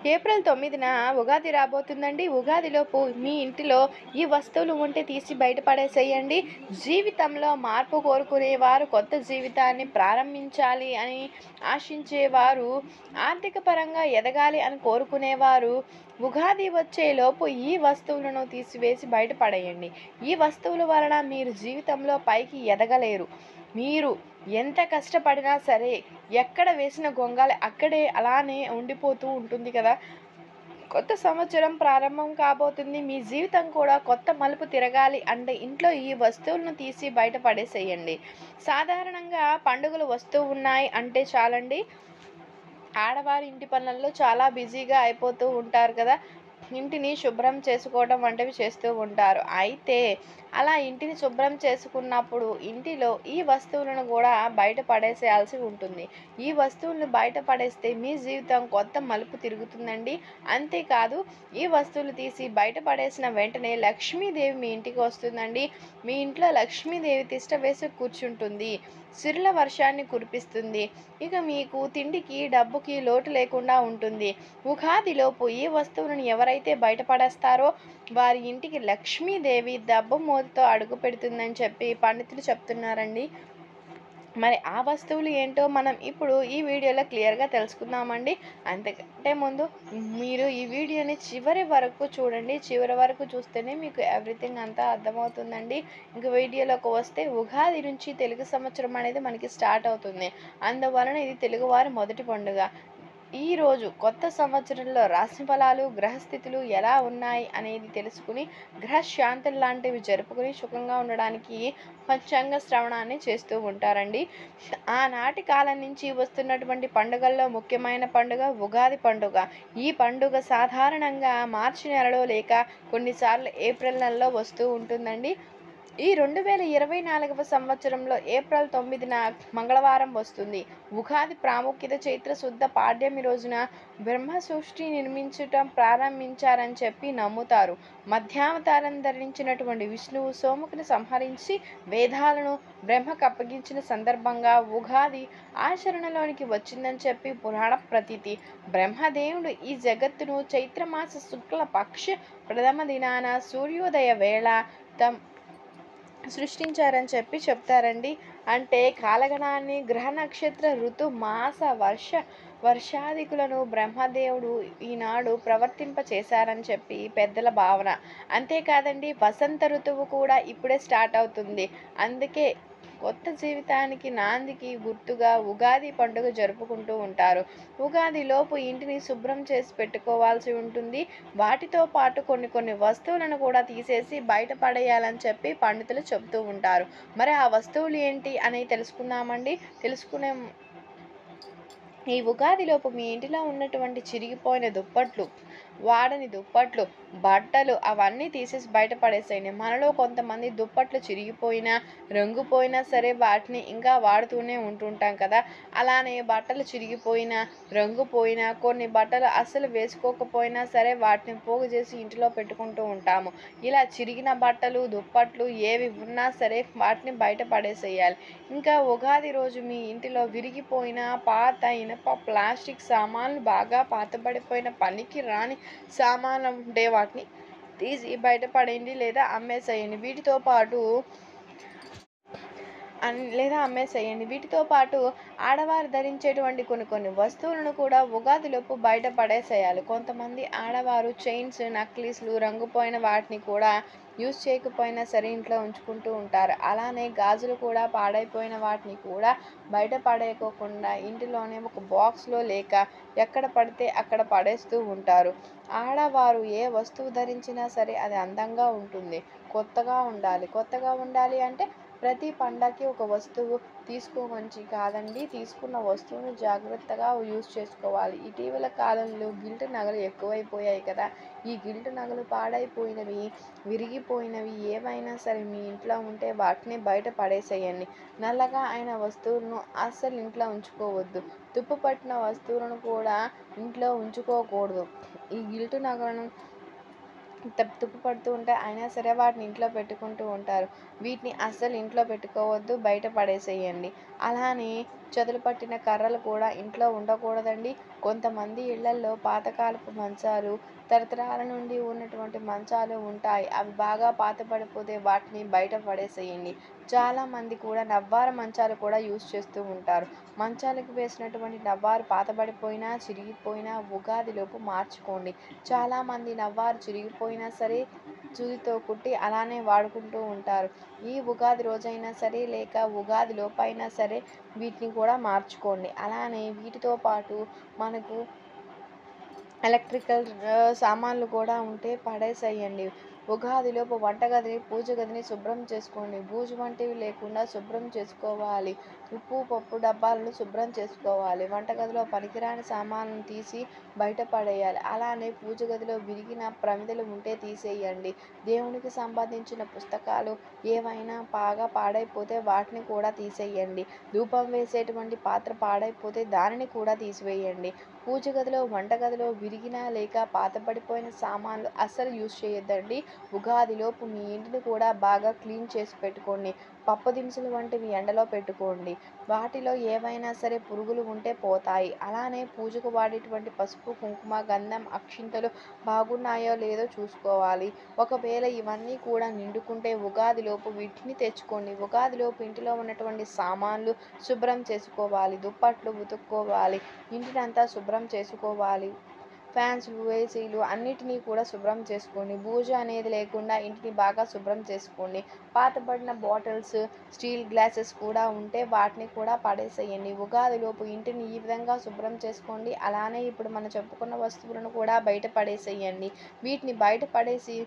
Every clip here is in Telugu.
ఏప్రిల్ 9న ఉగాది రాబోతుందండి. ఉగాదిలోపు మీ ఇంటిలో ఈ వస్తువులు ఉంటే తీసి బయటపడేసేయండి. జీవితంలో మార్పు కోరుకునేవారు, కొత్త జీవితాన్ని ప్రారంభించాలి అని ఆశించేవారు, ఆర్థిక పరంగా ఎదగాలి అని కోరుకునేవారు ఉగాది వచ్చేలోపు ఈ వస్తువులను తీసివేసి బయటపడేయండి. ఈ వస్తువుల వలన మీరు జీవితంలో పైకి ఎదగలేరు. మీరు ఎంత కష్టపడినా సరే ఎక్కడ వేసిన గొంగళి అక్కడే అలానే ఉండిపోతూ ఉంటుంది కదా. కొత్త సంవత్సరం ప్రారంభం కాబోతుంది. మీ జీవితం కూడా కొత్త మలుపు తిరగాలి అంటే ఇంట్లో ఈ వస్తువులను తీసి బయట పడేసేయండి. సాధారణంగా పండుగలు వస్తూ ఉన్నాయి అంటే చాలండి, ఆడవారి ఇంటి పనులలో చాలా బిజీగా అయిపోతూ ఉంటారు కదా. ఇంటిని శుభ్రం చేసుకోవడం వంటివి చేస్తూ ఉంటారు. అయితే అలా ఇంటిని శుభ్రం చేసుకున్నప్పుడు ఇంటిలో ఈ వస్తువులను కూడా బయట పడేసేయాల్సి ఉంటుంది. ఈ వస్తువులను బయట పడేస్తే మీ జీవితం కొత్త మలుపు తిరుగుతుందండి. అంతేకాదు, ఈ వస్తువులు తీసి బయట పడేసిన వెంటనే లక్ష్మీదేవి మీ ఇంటికి వస్తుందండి. మీ ఇంట్లో లక్ష్మీదేవి తిష్ట వేసి కూర్చుంటుంది. సిరుల వర్షాన్ని కురిపిస్తుంది. ఇక మీకు తిండికి డబ్బుకి లోటు లేకుండా ఉంటుంది. ఉగాదిలోపు ఈ వస్తువులను ఎవరైతే బయటపడేస్తారో వారి ఇంటికి లక్ష్మీదేవి దబ్బమోదుతో అడుగు పెడుతుందని చెప్పి పండితులు చెప్తున్నారండి. మరి ఆ వస్తువులు ఏంటో మనం ఇప్పుడు ఈ వీడియోలో క్లియర్గా తెలుసుకుందామండి. అంతకంటే ముందు మీరు ఈ వీడియోని చివరి వరకు చూడండి. చివరి వరకు చూస్తేనే మీకు ఎవ్రీథింగ్ అంతా అర్థమవుతుందండి. ఇంక వీడియోలోకి వస్తే ఉగాది నుంచి తెలుగు సంవత్సరం అనేది మనకి స్టార్ట్ అవుతుంది. అందువలన ఇది తెలుగువారి మొదటి పండుగ. ఈరోజు కొత్త సంవత్సరంలో రాశి ఫలాలు, గ్రహస్థితులు ఎలా ఉన్నాయి అనేది తెలుసుకుని గ్రహశాంతులు లాంటివి జరుపుకుని సుఖంగా ఉండడానికి పంచాంగ శ్రవణాన్ని చేస్తూ ఉంటారండి. ఆనాటి కాలం నుంచి వస్తున్నటువంటి పండుగల్లో ముఖ్యమైన పండుగ ఉగాది పండుగ. ఈ పండుగ సాధారణంగా మార్చి నెలలో లేక కొన్నిసార్లు ఏప్రిల్ నెలలో వస్తూ ఉంటుందండి. ఈ 2024వ సంవత్సరంలో ఏప్రిల్ 9న మంగళవారం వస్తుంది. ఉగాది ప్రాముఖ్యత చైత్ర శుద్ధ పాడ్యమి రోజున బ్రహ్మ సృష్టి నిర్మించటం ప్రారంభించారని చెప్పి నమ్ముతారు. మధ్యావతారం ధరించినటువంటి విష్ణువు సోముకుని సంహరించి వేదాలను బ్రహ్మకు అప్పగించిన సందర్భంగా ఉగాది ఆచరణలోనికి వచ్చిందని చెప్పి పురాణ ప్రతీతి. బ్రహ్మదేవుడు ఈ జగత్తును చైత్రమాస శుక్ల పక్ష ప్రథమ దినాన సూర్యోదయ వేళ సృష్టించారని చెప్పి చెప్తారండి. అంటే కాలగణాన్ని, గ్రహ నక్షత్ర ఋతు మాస వర్షాదికులను బ్రహ్మదేవుడు ఈనాడు ప్రవర్తింప చేశారని చెప్పి పెద్దల భావన. అంతేకాదండి, వసంత ఋతువు కూడా ఇప్పుడే స్టార్ట్ అవుతుంది. అందుకే కొత్త జీవితానికి నాందికి గుర్తుగా ఉగాది పండుగ జరుపుకుంటూ ఉంటారు. ఉగాది లోపు ఇంటిని శుభ్రం చేసి పెట్టుకోవాల్సి ఉంటుంది. వాటితో పాటు కొన్ని వస్తువులను కూడా తీసేసి బయట పడేయాలని చెప్పి పండితులు చెబుతూ ఉంటారు. మరి ఆ వస్తువులు ఏంటి అని తెలుసుకుందామండి. ఈ ఉగాదిలోపు మీ ఇంటిలో ఉన్నటువంటి చిరిగిపోయిన దుప్పట్లు, వాడని దుప్పట్లు, బట్టలు అవన్నీ తీసేసి బయటపడేసేయండి. మనలో కొంతమంది దుప్పట్లు చిరిగిపోయినా, రంగుపోయినా సరే వాటిని ఇంకా వాడుతూనే ఉంటుంటాం కదా. అలానే బట్టలు చిరిగిపోయినా, రంగుపోయినా, కొన్ని బట్టలు అస్సలు వేసుకోకపోయినా సరే వాటిని పోగు చేసి ఇంటిలో పెట్టుకుంటూ ఉంటాము. ఇలా చిరిగిన బట్టలు, దుప్పట్లు ఏవి ఉన్నా సరే వాటిని బయట పడేసేయాలి. ఇంకా ఉగాది రోజు మీ ఇంటిలో విరిగిపోయిన పాత ఇనప, ప్లాస్టిక్ సామాన్లు, బాగా పాతబడిపోయిన పనికి రాని సామాన్లు ఉంటే వాటిని తీసి బయటపడేయండి లేదా అమ్మేసేయండి. వీటితో పాటు ఆడవారు ధరించేటువంటి కొన్ని వస్తువులను కూడా ఉగాదిలోపు బయట పడేసేయాలి. కొంతమంది ఆడవారు చైన్స్, నక్లీస్లు, రంగుపోయిన వాటిని కూడా యూజ్ చేయకపోయినా సరే ఇంట్లో ఉంచుకుంటూ ఉంటారు. అలానే గాజులు కూడా పాడైపోయిన వాటిని కూడా బయట పడేయకోకుండా ఇంటిలోనే ఒక బాక్స్లో లేక ఎక్కడ పడితే అక్కడ పడేస్తూ ఉంటారు. ఆడవారు ఏ వస్తువు ధరించినా సరే అది అందంగా ఉంటుంది, కొత్తగా ఉండాలి అంటే ప్రతి పండగకి ఒక వస్తువు తీసుకోమంచి కాదండి, తీసుకున్న వస్తువును జాగ్రత్తగా యూజ్ చేసుకోవాలి. ఇటీవల కాలంలో గిల్ట్ నగలు ఎక్కువైపోయాయి కదా. ఈ గిల్ట్ నగలు పాడైపోయినవి, విరిగిపోయినవి ఏవైనా సరే మీ ఇంట్లో ఉంటే వాటిని బయట పడేసేయండి. నల్లగా అయిన వస్తువులను అస్సలు ఇంట్లో ఉంచుకోవద్దు. తుప్పు పట్టిన వస్తువులను కూడా ఇంట్లో ఉంచుకోకూడదు. ఈ గిల్ట్ నగలను తుప్పు పడుతూ ఉంటే అయినా సరే వాటిని ఇంట్లో పెట్టుకుంటూ ఉంటారు. వీటిని అస్సలు ఇంట్లో పెట్టుకోవద్దు, బయట పడేసేయండి. అలానే చెదలు పట్టిన కర్రలు కూడా ఇంట్లో ఉండకూడదండి. కొంతమంది ఇళ్లల్లో పాతకాలపు మంచాలు, తరతరాల నుండి ఉన్నటువంటి మంచాలు ఉంటాయి. అవి బాగా పాతబడిపోతే వాటిని బయట పడేసేయండి. చాలామంది కూడా నవ్వారు మంచాలు కూడా యూజ్ చేస్తూ ఉంటారు. మంచాలకు వేసినటువంటి నవ్వారు పాతబడిపోయినా, చిరిగిపోయినా ఉగాదిలోపు మార్చుకోండి. చాలామంది నవ్వారు చిరిగిపోయినా సరే సూదితో కుట్టి అలానే వాడుకుంటూ ఉంటారు. ఈ ఉగాది రోజైనా సరే లేక ఉగాది లోపైనా సరే వీటిని కూడా మార్చుకోండి. అలానే వీటితో పాటు మనకు ఎలక్ట్రికల్ సామాన్లు కూడా ఉంటే పడేసేయండి. ఉగాదిలోపు వంటగదిని, పూజ గదిని శుభ్రం చేసుకోండి. బూజు వంటివి లేకుండా శుభ్రం చేసుకోవాలి. ఉప్పు, పప్పు డబ్బాలను శుభ్రం చేసుకోవాలి. వంటగదిలో పనికిరాని సామాన్లను తీసి బయట పడేయాలి. అలానే పూజ గదిలో విరిగిన ప్రమిదలు ఉంటే తీసేయండి. దేవునికి సంబంధించిన పుస్తకాలు ఏవైనా బాగా పాడైపోతే వాటిని కూడా తీసేయండి. ధూపం వేసేటువంటి పాత్ర పాడైపోతే దానిని కూడా తీసివేయండి. పూజ గదిలో, వంటగదిలో విరిగిన లేక పాతబడిపోయిన సామాన్లు అస్సలు యూజ్ చేయొద్దండి. ఉగాదిలోపు మీ ఇంటిని కూడా బాగా క్లీన్ చేసి పెట్టుకోండి. పప్పు దినుసులు వంటివి ఎండలో పెట్టుకోండి. వాటిలో ఏవైనా సరే పురుగులు ఉంటే పోతాయి. అలానే పూజకు వాడేటువంటి పసుపు, కుంకుమ, గంధం, అక్షింతలు బాగున్నాయో లేదో చూసుకోవాలి. ఒకవేళ ఇవన్నీ కూడా నిండుకుంటే ఉగాదిలోపు వీటిని తెచ్చుకోండి. ఉగాదిలోపు ఇంటిలో ఉన్నటువంటి సామాన్లు శుభ్రం చేసుకోవాలి. దుప్పట్లు ఉతుక్కోవాలి. ఇంటినంతా శుభ్రం చేసుకోవాలి. ఫ్యాన్స్లు, ఏసీలు అన్నిటినీ కూడా శుభ్రం చేసుకోండి. బూజు అనేది లేకుండా ఇంటిని బాగా శుభ్రం చేసుకోండి. పాతబడిన బాటిల్స్, స్టీల్ గ్లాసెస్ కూడా ఉంటే వాటిని కూడా పడేసేయండి. ఉగాదిలోపు ఇంటిని ఈ విధంగా శుభ్రం చేసుకోండి. అలానే ఇప్పుడు మనం చెప్పుకున్న వస్తువులను కూడా బయట పడేసేయండి. వీటిని బయట పడేసి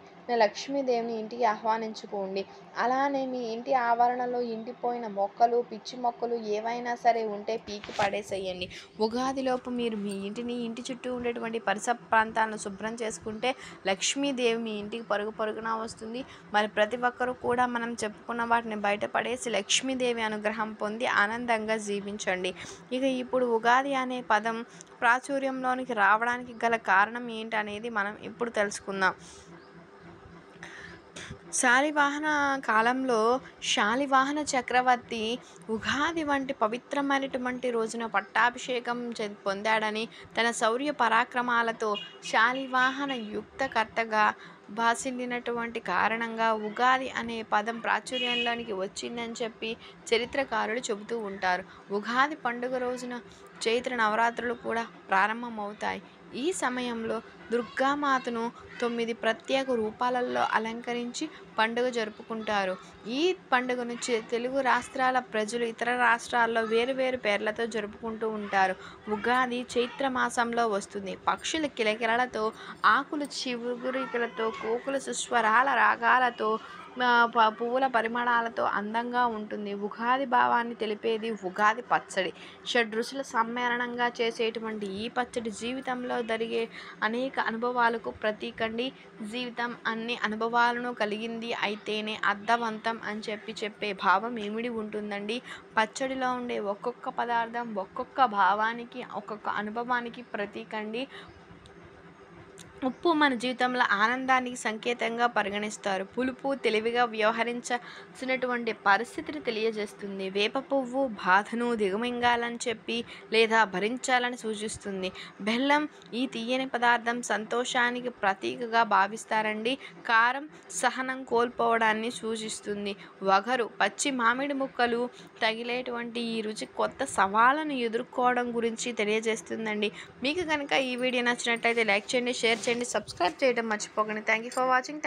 లక్ష్మీదేవిని ఇంటికి ఆహ్వానించుకోండి. అలానే మీ ఇంటి ఆవరణలో ఎండిపోయిన మొక్కలు, పిచ్చి మొక్కలు ఏవైనా సరే ఉంటే పీకి పడేసేయండి. ఉగాదిలోపు మీరు మీ ఇంటిని, ఇంటి చుట్టూ ఉండేటువంటి పరిసర ప్రాంతాలను శుభ్రం చేసుకుంటే లక్ష్మీదేవి మీ ఇంటికి పరుగు పరుగున వస్తుంది. మరి ప్రతి ఒక్కరూ కూడా మనం చెప్పుకున్న వాటిని బయటపడేసి లక్ష్మీదేవి అనుగ్రహం పొంది ఆనందంగా జీవించండి. ఇక ఇప్పుడు ఉగాది అనే పదం ప్రాచుర్యంలోనికి రావడానికి గల కారణం ఏంటనేది మనం ఇప్పుడు తెలుసుకుందాం. శాలివాహన కాలంలో శాలివాహన చక్రవర్తి ఉగాది వంటి పవిత్రమైనటువంటి రోజున పట్టాభిషేకం పొందాడని, తన శౌర్య పరాక్రమాలతో శాలివాహన యుక్తకర్తగా భాసిల్లినటువంటి కారణంగా ఉగాది అనే పదం ప్రాచుర్యంలోనికి వచ్చిందని చెప్పి చరిత్రకారులు చెబుతూ ఉంటారు. ఉగాది పండుగ రోజున చైత్ర నవరాత్రులు కూడా ప్రారంభమవుతాయి. ఈ సమయంలో దుర్గామాతను 9 ప్రత్యేక రూపాలలో అలంకరించి పండుగ జరుపుకుంటారు. ఈ పండుగను తెలుగు రాష్ట్రాల ప్రజలు ఇతర రాష్ట్రాల్లో వేరు పేర్లతో జరుపుకుంటూ ఉంటారు. ఉగాది చైత్ర మాసంలో వస్తుంది. పక్షుల కిలకిలలతో, ఆకుల చిగురికలతో, కోకుల సుస్వరాల రాగాలతో, పువ్వుల పరిమళాలతో అందంగా ఉంటుంది. ఉగాది భావాన్ని తెలిపేది ఉగాది పచ్చడి. షడ్రుచుల సమ్మేళనంగా చేసేటువంటి ఈ పచ్చడి జీవితంలో జరిగే అనేక అనుభవాలకు ప్రతీకండి. జీవితం అన్ని అనుభవాలను కలిగింది అయితేనే అర్థవంతం అని చెప్పే భావం ఇమిడి ఉంటుందండి. పచ్చడిలో ఉండే ఒక్కొక్క పదార్థం ఒక్కొక్క భావానికి, ఒక్కొక్క అనుభవానికి ప్రతీకండి. ఉప్పు మన జీవితంలో ఆనందానికి సంకేతంగా పరిగణిస్తారు. పులుపు తెలివిగా వ్యవహరించాల్సినటువంటి పరిస్థితిని తెలియజేస్తుంది. వేప పువ్వు బాధను దిగమింగాలని చెప్పి లేదా భరించాలని సూచిస్తుంది. బెల్లం ఈ తీయని పదార్థం సంతోషానికి ప్రతీకగా భావిస్తారండి. కారం సహనం కోల్పోవడాన్ని సూచిస్తుంది. వగరు పచ్చి మామిడి ముక్కలు తగిలేటువంటి ఈ రుచి కొత్త సవాళ్ళను ఎదుర్కోవడం గురించి తెలియజేస్తుందండి. మీకు కనుక ఈ వీడియో నచ్చినట్లయితే లైక్ చేయండి, షేర్ చేయండి, సబ్స్క్రైబ్ చేయడం మర్చిపోకండి. Thank you for watching.